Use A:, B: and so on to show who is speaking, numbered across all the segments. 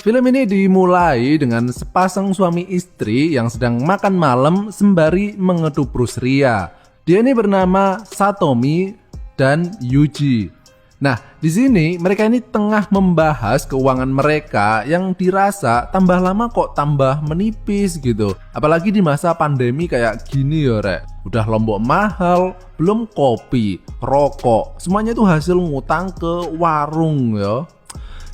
A: Film ini dimulai dengan sepasang suami istri yang sedang makan malam sembari mengetuprus ria. Dia ini bernama Satomi dan Yuji. Nah, di sini mereka ini tengah membahas keuangan mereka yang dirasa tambah lama kok tambah menipis gitu. Apalagi di masa pandemi kayak gini ya, Rek. Udah lombok mahal, belum kopi, rokok, semuanya itu hasil ngutang ke warung ya.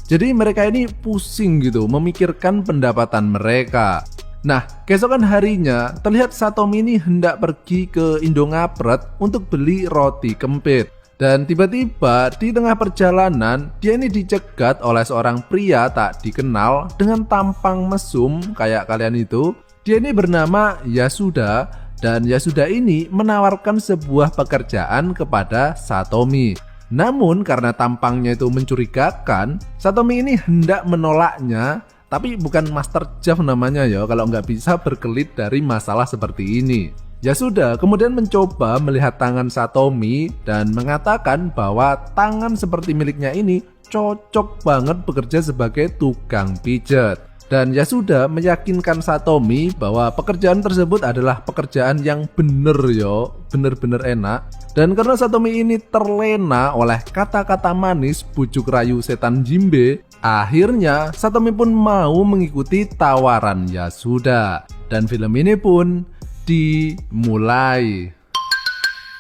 A: Jadi mereka ini pusing gitu memikirkan pendapatan mereka. Nah, keesokan harinya terlihat Satomi ini hendak pergi ke Indongapret untuk beli roti kempit. Dan tiba-tiba di tengah perjalanan dia ini dicegat oleh seorang pria tak dikenal dengan tampang mesum kayak kalian itu. Dia ini bernama Yasuda dan Yasuda ini menawarkan sebuah pekerjaan kepada Satomi. Namun karena tampangnya itu mencurigakan, Satomi ini hendak menolaknya, tapi bukan master chef namanya ya kalau nggak bisa berkelit dari masalah seperti ini. Ya sudah, kemudian mencoba melihat tangan Satomi dan mengatakan bahwa tangan seperti miliknya ini cocok banget bekerja sebagai tukang pijat. Dan ya sudah meyakinkan Satomi bahwa pekerjaan tersebut adalah pekerjaan yang bener yo, bener-bener enak. Dan karena Satomi ini terlena oleh kata-kata manis bujuk rayu setan Jimbe, akhirnya Satomi pun mau mengikuti tawaran Yasuda. Dan film ini pun dimulai.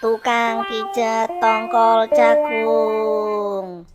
B: Tukang pijat tongkol jagung.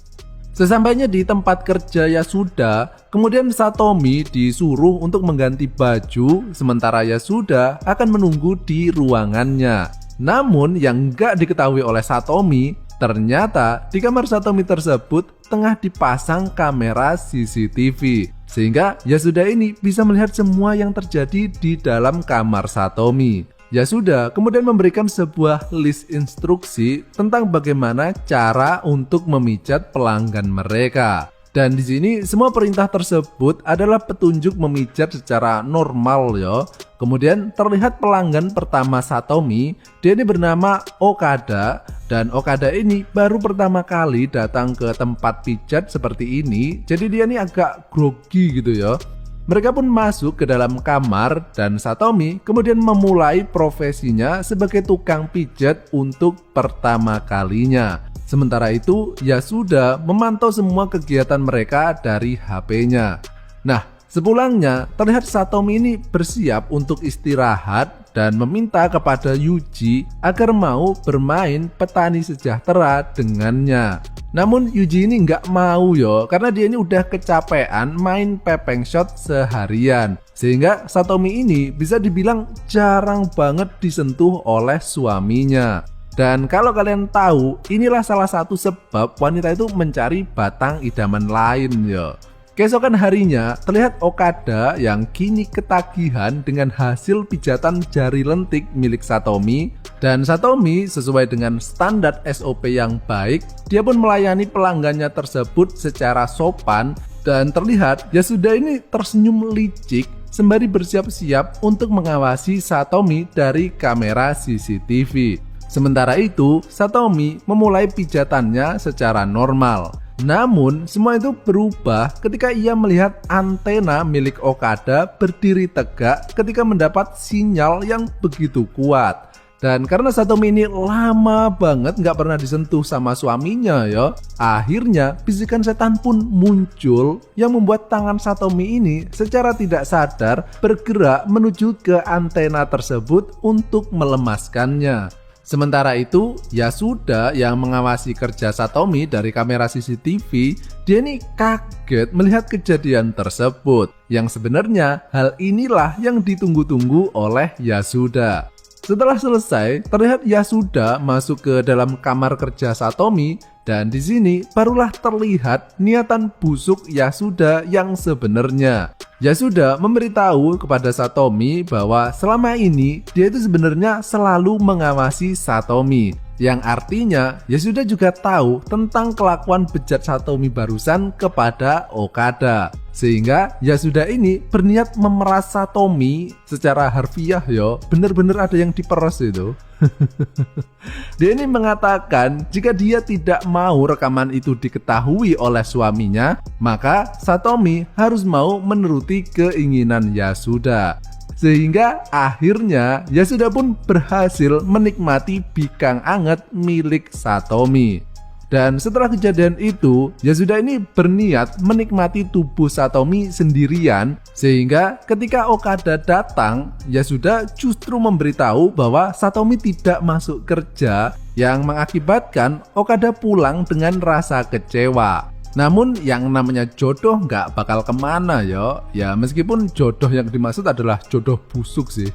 A: Sesampainya di tempat kerja Yasuda, kemudian Satomi disuruh untuk mengganti baju, sementara Yasuda akan menunggu di ruangannya. Namun yang gak diketahui oleh Satomi, ternyata di kamar Satomi tersebut tengah dipasang kamera CCTV. Sehingga Yasuda ini bisa melihat semua yang terjadi di dalam kamar Satomi. Yasuda kemudian memberikan sebuah list instruksi tentang bagaimana cara untuk memijat pelanggan mereka. Dan di sini semua perintah tersebut adalah petunjuk memijat secara normal ya. Kemudian terlihat pelanggan pertama Satomi, dia ini bernama Okada, dan Okada ini baru pertama kali datang ke tempat pijat seperti ini. Jadi dia ini agak grogi gitu ya. Mereka pun masuk ke dalam kamar dan Satomi kemudian memulai profesinya sebagai tukang pijat untuk pertama kalinya. Sementara itu, Yasuda memantau semua kegiatan mereka dari HP-nya. Nah, sepulangnya terlihat Satomi ini bersiap untuk istirahat dan meminta kepada Yuji agar mau bermain petani sejahtera dengannya. Namun Yuji ini nggak mau yo, karena dia ini udah kecapean main pepeng shot seharian. Sehingga Satomi ini bisa dibilang jarang banget disentuh oleh suaminya. Dan kalau kalian tahu, inilah salah satu sebab wanita itu mencari batang idaman lain yo. Keesokan harinya, terlihat Okada yang kini ketagihan dengan hasil pijatan jari lentik milik Satomi. Dan Satomi sesuai dengan standar SOP yang baik, dia pun melayani pelanggannya tersebut secara sopan. Dan terlihat Yasuda ini tersenyum licik sembari bersiap-siap untuk mengawasi Satomi dari kamera CCTV. Sementara itu, Satomi memulai pijatannya secara normal. Namun, semua itu berubah ketika ia melihat antena milik Okada berdiri tegak ketika mendapat sinyal yang begitu kuat. Dan karena Satomi ini lama banget gak pernah disentuh sama suaminya ya, akhirnya bisikan setan pun muncul yang membuat tangan Satomi ini secara tidak sadar bergerak menuju ke antena tersebut untuk melemaskannya. Sementara itu, Yasuda yang mengawasi kerja Satomi dari kamera CCTV, dia ini kaget melihat kejadian tersebut. Yang sebenarnya hal inilah yang ditunggu-tunggu oleh Yasuda. Setelah selesai, terlihat Yasuda masuk ke dalam kamar kerja Satomi dan di sini barulah terlihat niatan busuk Yasuda yang sebenarnya. Yasuda memberitahu kepada Satomi bahwa selama ini dia itu sebenarnya selalu mengawasi Satomi. Yang artinya Yasuda juga tahu tentang kelakuan bejat Satomi barusan kepada Okada. Sehingga Yasuda ini berniat memeras Satomi secara harfiah yo, bener-bener ada yang diperas itu. Dia ini mengatakan jika dia tidak mau rekaman itu diketahui oleh suaminya, maka Satomi harus mau menuruti keinginan Yasuda. Sehingga akhirnya Yasuda pun berhasil menikmati bikang anget milik Satomi. Dan setelah kejadian itu, Yasuda ini berniat menikmati tubuh Satomi sendirian. Sehingga ketika Okada datang, Yasuda justru memberitahu bahwa Satomi tidak masuk kerja, yang mengakibatkan Okada pulang dengan rasa kecewa. Namun yang namanya jodoh nggak bakal kemana ya meskipun jodoh yang dimaksud adalah jodoh busuk sih.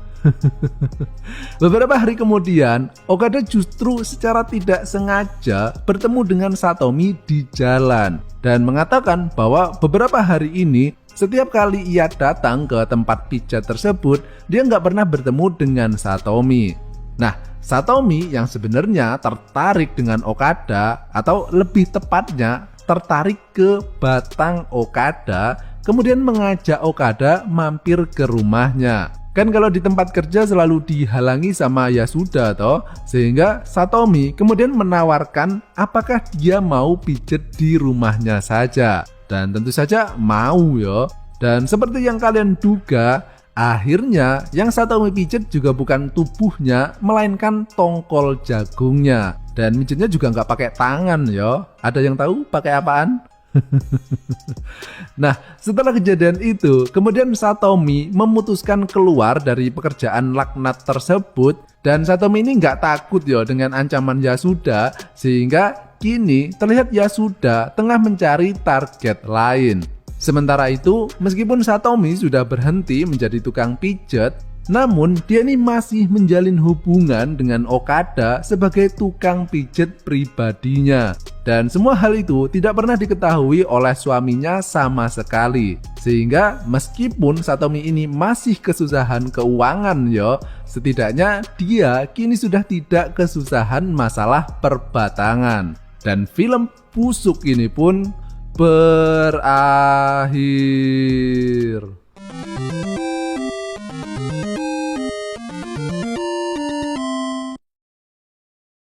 A: Beberapa hari kemudian Okada justru secara tidak sengaja bertemu dengan Satomi di jalan dan mengatakan bahwa beberapa hari ini setiap kali ia datang ke tempat pijat tersebut dia nggak pernah bertemu dengan Satomi. Nah, Satomi yang sebenarnya tertarik dengan Okada atau lebih tepatnya tertarik ke batang Okada, kemudian mengajak Okada mampir ke rumahnya. Kan kalau di tempat kerja selalu dihalangi sama Yasuda toh, sehingga Satomi kemudian menawarkan apakah dia mau pijet di rumahnya saja. Dan tentu saja mau yo. Dan seperti yang kalian duga, akhirnya yang Satomi pijet juga bukan tubuhnya, melainkan tongkol jagungnya. Dan mijetnya juga nggak pakai tangan yo. Ada yang tahu pakai apaan? Nah, setelah kejadian itu, kemudian Satomi memutuskan keluar dari pekerjaan laknat tersebut. Dan Satomi ini nggak takut yo dengan ancaman Yasuda, sehingga kini terlihat Yasuda tengah mencari target lain. Sementara itu, meskipun Satomi sudah berhenti menjadi tukang pijet, namun dia ini masih menjalin hubungan dengan Okada sebagai tukang pijet pribadinya. Dan semua hal itu tidak pernah diketahui oleh suaminya sama sekali. Sehingga meskipun Satomi ini masih kesusahan keuangan setidaknya dia kini sudah tidak kesusahan masalah perbatangan. Dan film busuk ini pun berakhir.